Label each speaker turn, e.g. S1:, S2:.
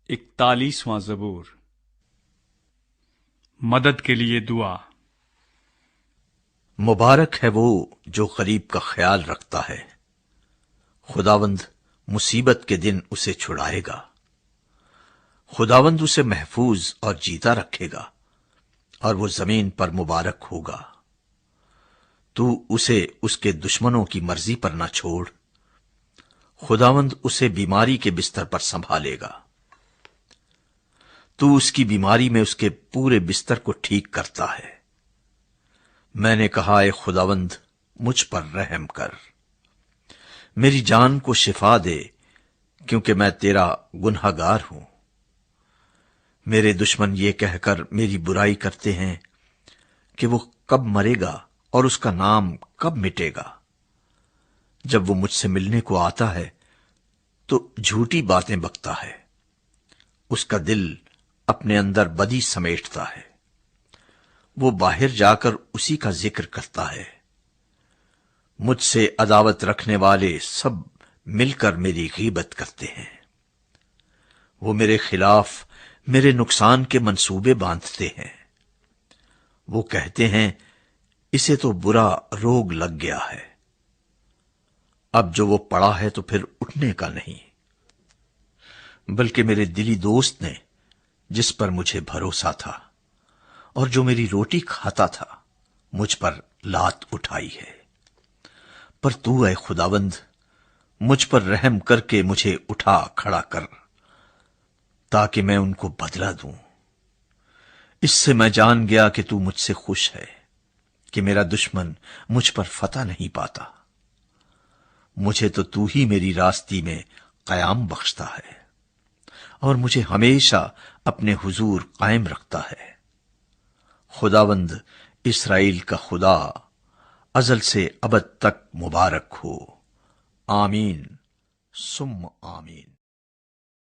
S1: 41واں زبور۔ مدد کے لیے دعا۔
S2: مبارک ہے وہ جو غریب کا خیال رکھتا ہے، خداوند مصیبت کے دن اسے چھڑائے گا۔ خداوند اسے محفوظ اور جیتا رکھے گا، اور وہ زمین پر مبارک ہوگا۔ تو اسے اس کے دشمنوں کی مرضی پر نہ چھوڑ، خداوند اسے بیماری کے بستر پر سنبھالے گا۔ تو اس کی بیماری میں اس کے پورے بستر کو ٹھیک کرتا ہے۔ میں نے کہا، اے خداوند مجھ پر رحم کر، میری جان کو شفا دے، کیونکہ میں تیرا گنہگار ہوں۔ میرے دشمن یہ کہہ کر میری برائی کرتے ہیں کہ وہ کب مرے گا اور اس کا نام کب مٹے گا۔ جب وہ مجھ سے ملنے کو آتا ہے تو جھوٹی باتیں بکتا ہے، اس کا دل اپنے اندر بدی سمیٹتا ہے۔ وہ باہر جا کر اسی کا ذکر کرتا ہے۔ مجھ سے عداوت رکھنے والے سب مل کر میری غیبت کرتے ہیں۔ وہ میرے خلاف میرے نقصان کے منصوبے باندھتے ہیں۔ وہ کہتے ہیں، اسے تو برا روگ لگ گیا ہے، اب جو وہ پڑا ہے تو پھر اٹھنے کا نہیں۔ بلکہ میرے دلی دوست نے، جس پر مجھے بھروسہ تھا اور جو میری روٹی کھاتا تھا، مجھ پر لات اٹھائی ہے۔ پر تو اے خداوند مجھ پر رحم کر کے مجھے اٹھا کھڑا کر، تاکہ میں ان کو بدلہ دوں۔ اس سے میں جان گیا کہ تو مجھ سے خوش ہے، کہ میرا دشمن مجھ پر فتح نہیں پاتا۔ مجھے تو ہی میری راستی میں قیام بخشتا ہے، اور مجھے ہمیشہ اپنے حضور قائم رکھتا ہے۔ خداوند اسرائیل کا خدا ازل سے ابد تک مبارک ہو۔ آمین ثم آمین۔